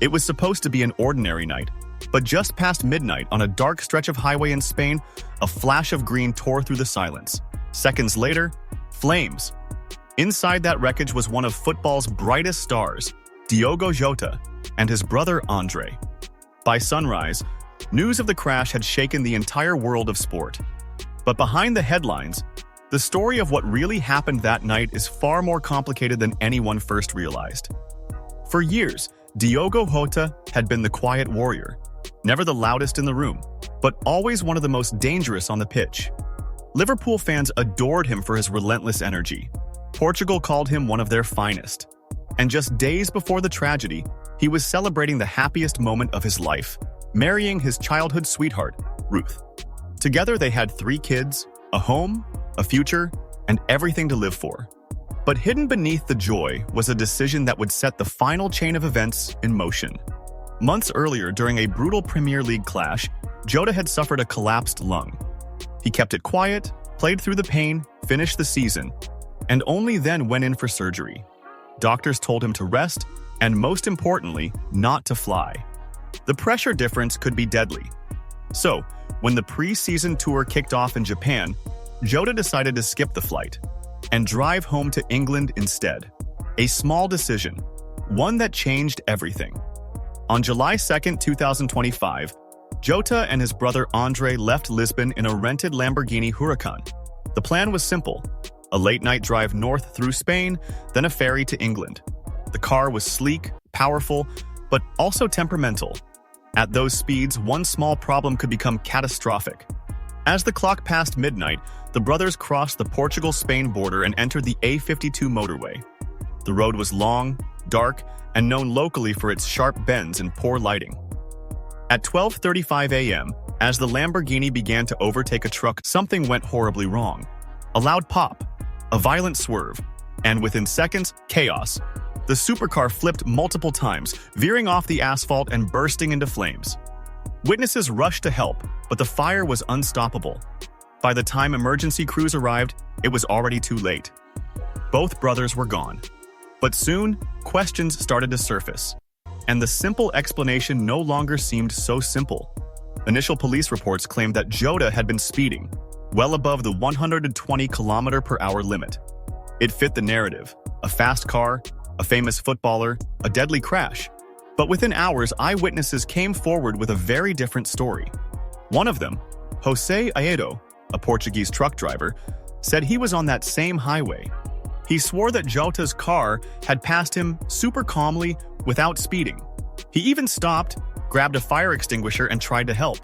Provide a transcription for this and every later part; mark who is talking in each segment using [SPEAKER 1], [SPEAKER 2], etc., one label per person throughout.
[SPEAKER 1] It was supposed to be an ordinary night, but just past midnight on a dark stretch of highway in Spain, a flash of green tore through the silence. Seconds later, flames. Inside that wreckage was one of football's brightest stars, Diogo Jota, and his brother André. By sunrise, news of the crash had shaken the entire world of sport. But behind the headlines, the story of what really happened that night is far more complicated than anyone first realized. For years, Diogo Jota had been the quiet warrior, never the loudest in the room, but always one of the most dangerous on the pitch. Liverpool fans adored him for his relentless energy. Portugal called him one of their finest. And just days before the tragedy, he was celebrating the happiest moment of his life, marrying his childhood sweetheart, Ruth. Together they had 3 kids, a home, a future, and everything to live for. But hidden beneath the joy was a decision that would set the final chain of events in motion. Months earlier, during a brutal Premier League clash, Jota had suffered a collapsed lung. He kept it quiet, played through the pain, finished the season, and only then went in for surgery. Doctors told him to rest, and most importantly, not to fly. The pressure difference could be deadly. So, when the pre-season tour kicked off in Japan, Jota decided to skip the flight and drive home to England instead. A small decision, one that changed everything. On July 2, 2025, Jota and his brother André left Lisbon in a rented Lamborghini Huracan. The plan was simple: a late-night drive north through Spain, then a ferry to England. The car was sleek, powerful, but also temperamental. At those speeds, one small problem could become catastrophic. As the clock passed midnight, the brothers crossed the Portugal-Spain border and entered the A52 motorway. The road was long, dark, and known locally for its sharp bends and poor lighting. At 12:35 a.m., as the Lamborghini began to overtake a truck, something went horribly wrong. A loud pop, a violent swerve, and within seconds, chaos. The supercar flipped multiple times, veering off the asphalt and bursting into flames. Witnesses rushed to help, but the fire was unstoppable. By the time emergency crews arrived, it was already too late. Both brothers were gone. But soon, questions started to surface. And the simple explanation no longer seemed so simple. Initial police reports claimed that Jota had been speeding, well above the 120 km/h limit. It fit the narrative: a fast car, a famous footballer, a deadly crash. But within hours, eyewitnesses came forward with a very different story. One of them, José Aedo, a Portuguese truck driver, said he was on that same highway. He swore that Jota's car had passed him super calmly without speeding. He even stopped, grabbed a fire extinguisher, and tried to help.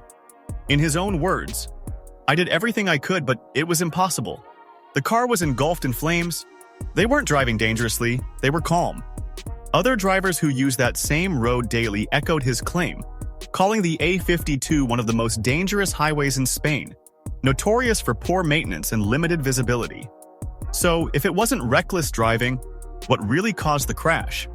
[SPEAKER 1] In his own words, "I did everything I could, but it was impossible. The car was engulfed in flames. They weren't driving dangerously, they were calm." Other drivers who use that same road daily echoed his claim, calling the A52 one of the most dangerous highways in Spain, notorious for poor maintenance and limited visibility. So, if it wasn't reckless driving, what really caused the crash?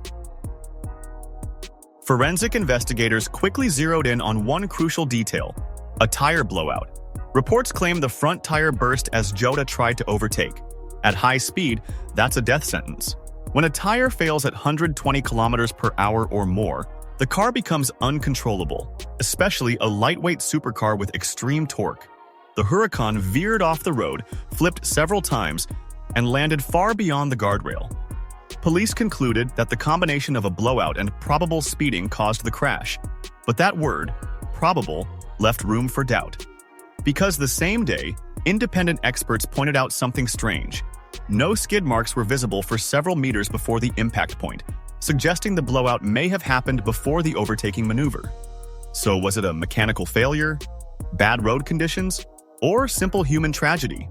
[SPEAKER 1] Forensic investigators quickly zeroed in on one crucial detail: a tire blowout. Reports claim the front tire burst as Jota tried to overtake. At high speed, that's a death sentence. When a tire fails at 120 km/h or more, the car becomes uncontrollable, especially a lightweight supercar with extreme torque. The Huracan veered off the road, flipped several times, and landed far beyond the guardrail. Police concluded that the combination of a blowout and probable speeding caused the crash, but that word, probable, left room for doubt. Because the same day, independent experts pointed out something strange. No skid marks were visible for several meters before the impact point, suggesting the blowout may have happened before the overtaking maneuver. So was it a mechanical failure, bad road conditions, or simple human tragedy?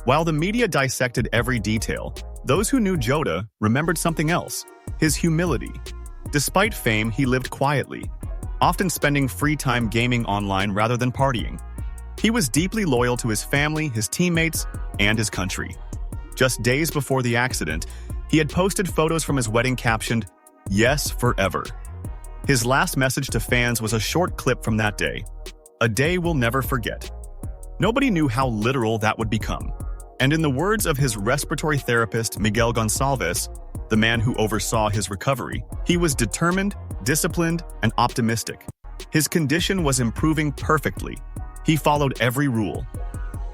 [SPEAKER 1] While the media dissected every detail, those who knew Jota remembered something else: his humility. Despite fame, he lived quietly, often spending free time gaming online rather than partying. He was deeply loyal to his family, his teammates, and his country. Just days before the accident, he had posted photos from his wedding captioned, "Yes, forever." His last message to fans was a short clip from that day, a day we'll never forget. Nobody knew how literal that would become. And in the words of his respiratory therapist, Miguel Gonçalves, the man who oversaw his recovery. He was determined, disciplined, and optimistic. His condition was improving perfectly. He followed every rule.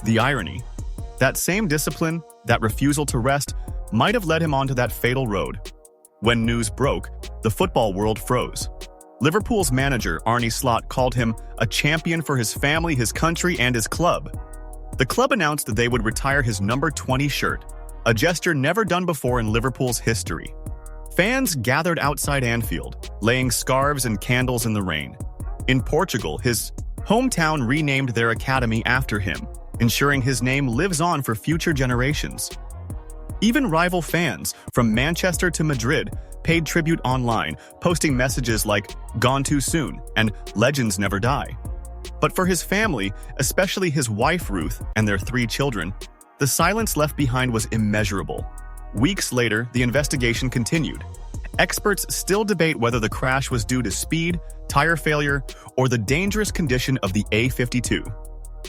[SPEAKER 1] The irony: that same discipline, that refusal to rest, might have led him onto that fatal road. When news broke, the football world froze. Liverpool's manager, Arne Slot, called him a champion for his family, his country, and his club. The club announced that they would retire his number 20 shirt, a gesture never done before in Liverpool's history. Fans gathered outside Anfield, laying scarves and candles in the rain. In Portugal, his hometown renamed their academy after him, ensuring his name lives on for future generations. Even rival fans, from Manchester to Madrid, paid tribute online, posting messages like "Gone too soon" and "Legends never die." But for his family, especially his wife Ruth and their 3 children, the silence left behind was immeasurable. Weeks later, the investigation continued. Experts still debate whether the crash was due to speed, tire failure, or the dangerous condition of the A52.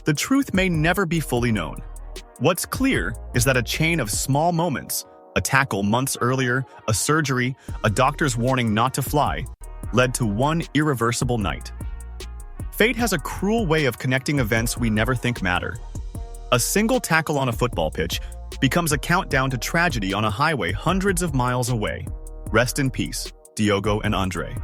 [SPEAKER 1] The truth may never be fully known. What's clear is that a chain of small moments, a tackle months earlier, a surgery, a doctor's warning not to fly, led to one irreversible night. Fate has a cruel way of connecting events we never think matter. A single tackle on a football pitch becomes a countdown to tragedy on a highway hundreds of miles away. Rest in peace, Diogo and André.